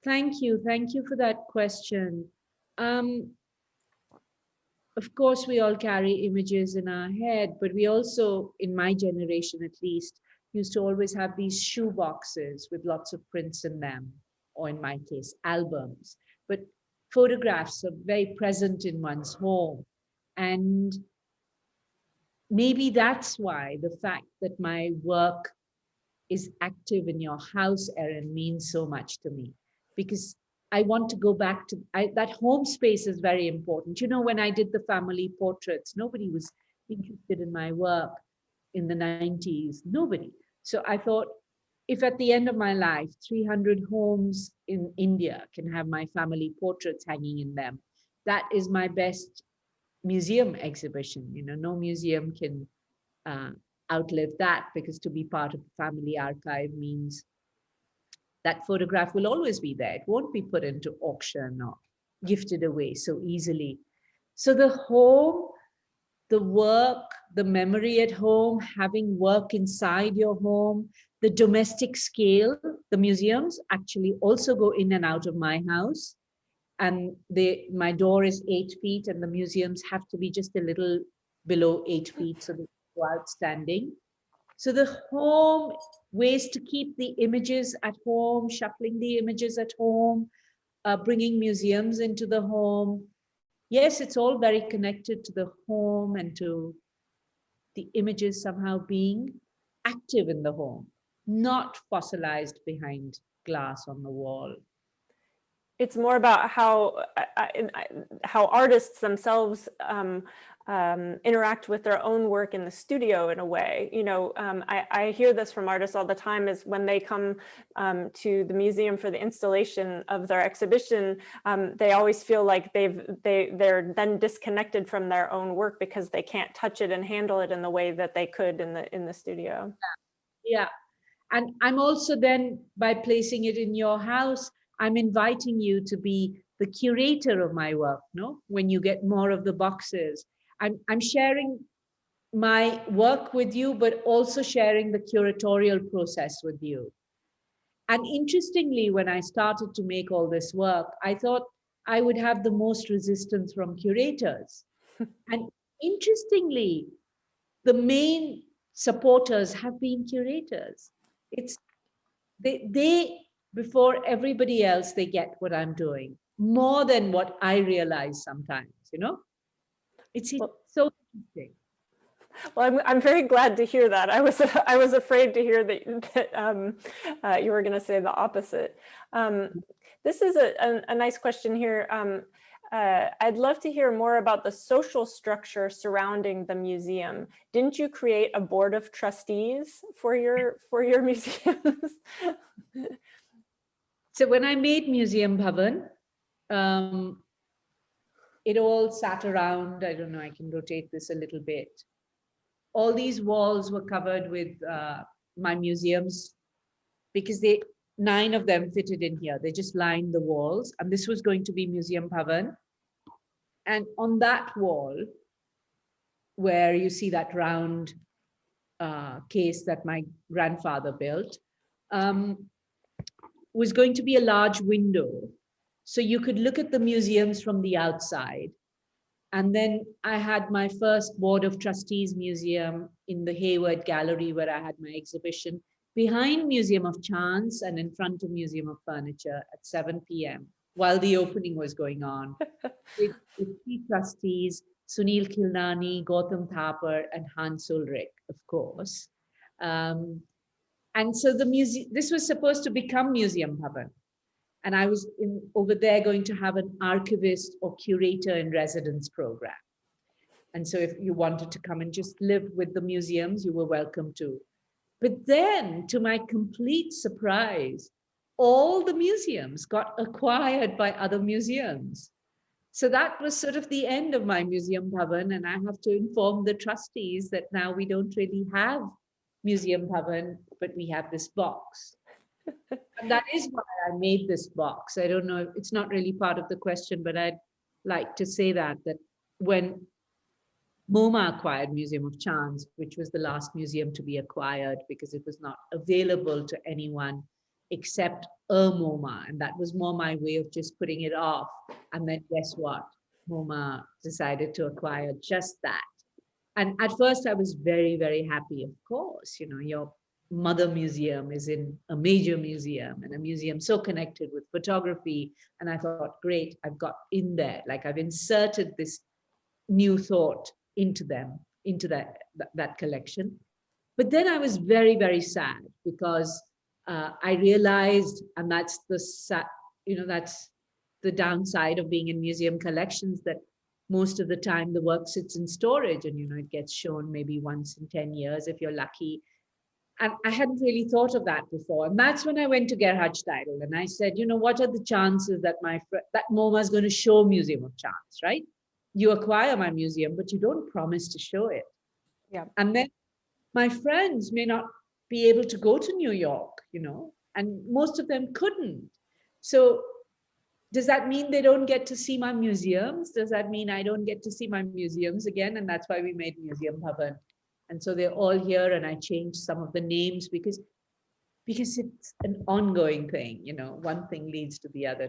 thank you. Thank you for that question. Of course, we all carry images in our head, but we also, in my generation at least, used to always have these shoe boxes with lots of prints in them, or in my case, albums. But photographs are very present in one's home. And maybe that's why the fact that my work is active in your house, Erin, means so much to me, because I want to go back to that home space is very important. When I did the family portraits, nobody was interested in my work in the 90s, nobody. So I thought, if at the end of my life, 300 homes in India can have my family portraits hanging in them, that is my best museum exhibition. No museum can outlive that, because to be part of the family archive means that photograph will always be there. It won't be put into auction or gifted away so easily. So the home, the work, the memory at home, having work inside your home, the domestic scale, the museums actually also go in and out of my house. And my door is 8 feet and the museums have to be just a little below 8 feet so they go outstanding. So the home, ways to keep the images at home, shuffling the images at home, bringing museums into the home. Yes, it's all very connected to the home and to the images somehow being active in the home, not fossilized behind glass on the wall. It's more about how artists themselves interact with their own work in the studio in a way. I hear this from artists all the time, is when they come to the museum for the installation of their exhibition, they always feel like they're then disconnected from their own work because they can't touch it and handle it in the way that they could in the studio. Yeah. And I'm also then, by placing it in your house, I'm inviting you to be the curator of my work, no? When you get more of the boxes. I'm sharing my work with you, but also sharing the curatorial process with you. And interestingly, when I started to make all this work, I thought I would have the most resistance from curators. And interestingly, the main supporters have been curators. It's they before everybody else, they get what I'm doing more than what I realize sometimes, It's so interesting. Well, I'm very glad to hear that. I was afraid to hear that you were going to say the opposite. This is a nice question here. I'd love to hear more about the social structure surrounding the museum. Didn't you create a board of trustees for your museums? So when I made Museum Bhavan, it all sat around, I don't know, I can rotate this a little bit. All these walls were covered with my museums because 9 of them fitted in here. They just lined the walls, and this was going to be Museum Bhavan. And on that wall, where you see that round case that my grandfather built, was going to be a large window. So you could look at the museums from the outside. And then I had my first Board of Trustees museum in the Hayward Gallery, where I had my exhibition, behind Museum of Chance and in front of Museum of Furniture at 7 p.m. while the opening was going on. with 3 trustees, Sunil Khilnani, Gautam Thapar, and Hans Ulrich, of course. And so this was supposed to become Museum Bhavan. And I was over there going to have an archivist or curator in residence program. And so if you wanted to come and just live with the museums, you were welcome to. But then, to my complete surprise, all the museums got acquired by other museums. So that was sort of the end of my Museum Bhavan. And I have to inform the trustees that now we don't really have Museum Bhavan, but we have this box. And that is why I made this box. I don't know, it's not really part of the question, but I'd like to say that when MoMA acquired Museum of Chance, which was the last museum to be acquired because it was not available to anyone except a MoMA. And that was more my way of just putting it off. And then guess what? MoMA decided to acquire just that. And at first I was very, very happy. Of course, your mother museum is in a major museum and a museum so connected with photography. And I thought, great, I've got in there, like I've inserted this new thought into that collection. But then I was very, very sad because I realized, and that's the downside of being in museum collections, that most of the time the work sits in storage and it gets shown maybe once in 10 years if you're lucky. And I hadn't really thought of that before. And that's when I went to Gerhard Steidl and I said, what are the chances that that MoMA is going to show Museum of Chance, right? You acquire my museum, but you don't promise to show it. Yeah. And then my friends may not be able to go to New York, and most of them couldn't. So does that mean they don't get to see my museums? Does that mean I don't get to see my museums again? And that's why we made Museum Bhavan. And so they're all here, and I changed some of the names because it's an ongoing thing, one thing leads to the other,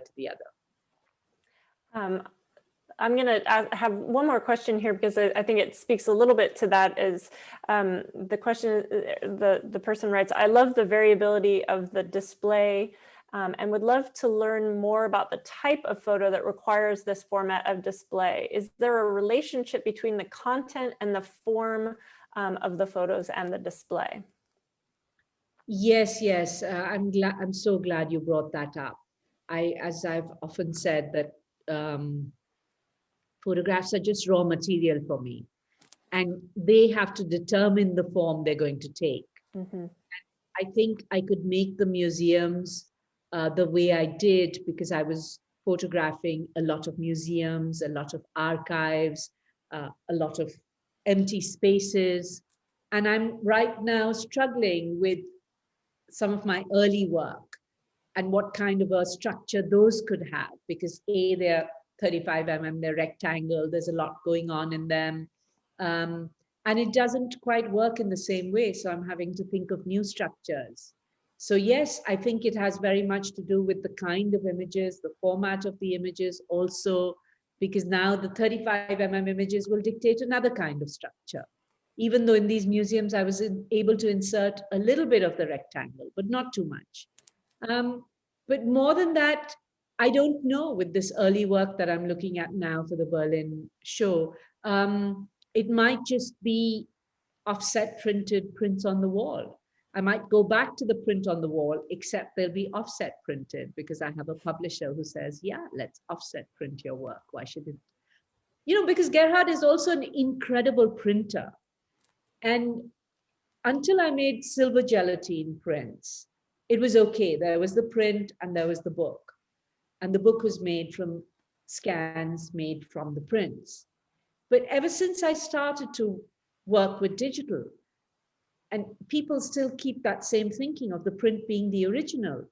I'm going to have one more question here because I think it speaks a little bit to that. Is the question, the person writes, I love the variability of the display and would love to learn more about the type of photo that requires this format of display. Is there a relationship between the content and the form of the photos and the display? Yes. I'm so glad you brought that up. As I've often said, that photographs are just raw material for me, and they have to determine the form they're going to take. Mm-hmm. I think I could make the museums the way I did because I was photographing a lot of museums, a lot of archives, a lot of empty spaces. And I'm right now struggling with some of my early work and what kind of a structure those could have, because they're 35 mm, they're rectangle, there's a lot going on in them. And it doesn't quite work in the same way. So I'm having to think of new structures. So yes, I think it has very much to do with the kind of images, the format of the images also, because now the 35 mm images will dictate another kind of structure. Even though in these museums, I was able to insert a little bit of the rectangle, but not too much. But more than that, I don't know with this early work that I'm looking at now for the Berlin show. It might just be offset printed prints on the wall. I might go back to the print on the wall, except they'll be offset printed because I have a publisher who says, yeah, let's offset print your work. Why should it? You know, because Gerhard is also an incredible printer. And until I made silver gelatine prints, it was okay. There was the print and there was the book. And the book was made from scans made from the prints. But ever since I started to work with digital, and people still keep that same thinking of the print being the original.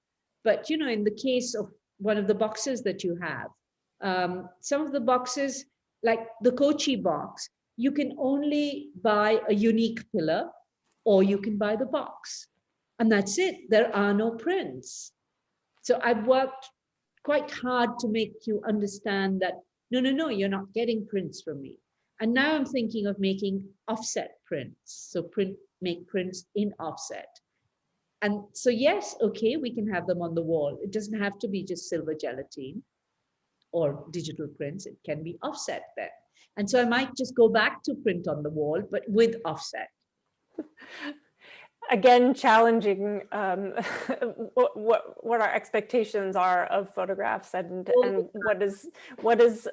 But, you know, in the case of one of the boxes that you have, some of the boxes, like the Kochi box, you can only buy a unique pillar or you can buy the box. And that's it. There are no prints. So I've worked quite hard to make you understand that, no, you're not getting prints from me. And now I'm thinking of making offset prints. So make prints in offset. And so, yes, okay, we can have them on the wall. It doesn't have to be just silver gelatine or digital prints. It can be offset then. And so I might just go back to print on the wall, but with offset. Again, challenging what our expectations are of photographs, and what is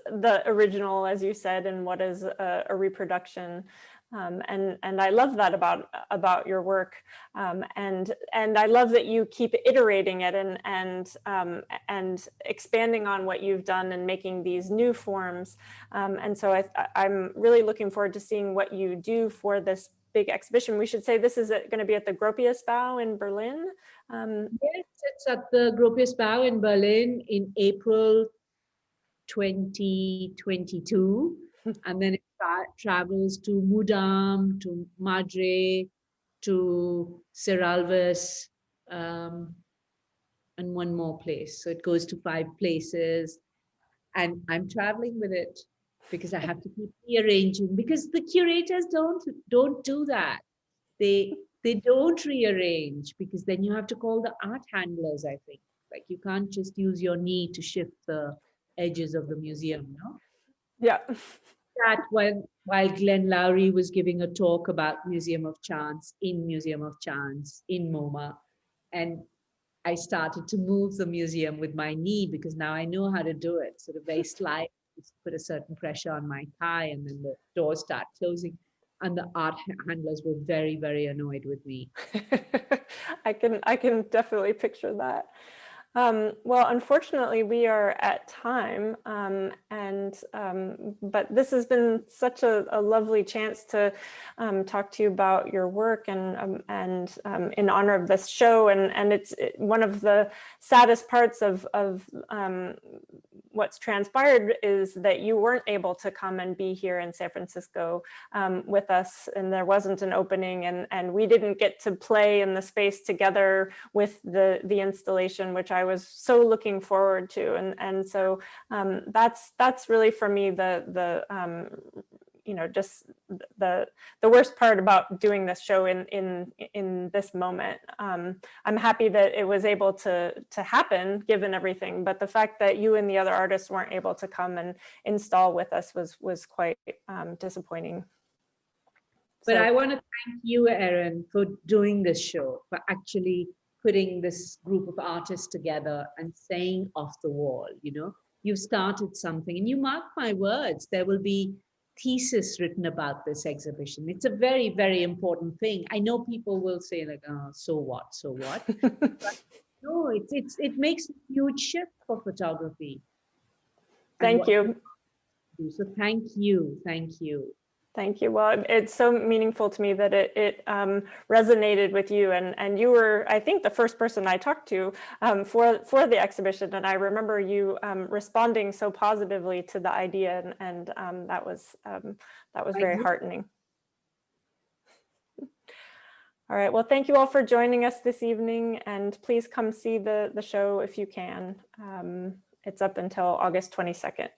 the original, as you said, and what is a reproduction. And I love that about your work, and I love that you keep iterating it and expanding on what you've done and making these new forms. And so I'm really looking forward to seeing what you do for this big exhibition. We should say this is going to be at the Gropiusbau in Berlin. Yes, it's at the Gropiusbau in Berlin in April 2022. And then it travels to Mudam, to Madre, to Serralves, and one more place. So it goes to 5 places. And I'm traveling with it because I have to keep rearranging, because the curators don't do that. They don't rearrange, because then you have to call the art handlers, I think. Like, you can't just use your knee to shift the edges of the museum, no? Yeah. That while Glenn Lowry was giving a talk about Museum of Chance in MoMA, and I started to move the museum with my knee because now I know how to do it. Sort of very slight, put a certain pressure on my thigh, and then the doors start closing. And the art handlers were very, very annoyed with me. I can definitely picture that. Well, unfortunately, we are at time, but this has been such a lovely chance to talk to you about your work and in honor of this show. And it's one of the saddest parts of what's transpired is that you weren't able to come and be here in San Francisco with us, and there wasn't an opening, and we didn't get to play in the space together with the installation, which I was so looking forward to. And so that's really for me just the worst part about doing this show in this moment. I'm happy that it was able to happen given everything, but the fact that you and the other artists weren't able to come and install with us was quite disappointing. But I want to thank you, Erin, for doing this show, for actually putting this group of artists together and saying off the wall, you've started something, and you mark my words, there will be thesis written about this exhibition. It's a very, very important thing. I know people will say like, oh, so what? But no, it makes a huge shift for photography. Thank you. So thank you. Thank you. Well, it's so meaningful to me that it resonated with you, and you were, I think, the first person I talked to for the exhibition, and I remember you responding so positively to the idea, and that was very heartening. All right. Well, thank you all for joining us this evening, and please come see the show if you can. It's up until August 22nd.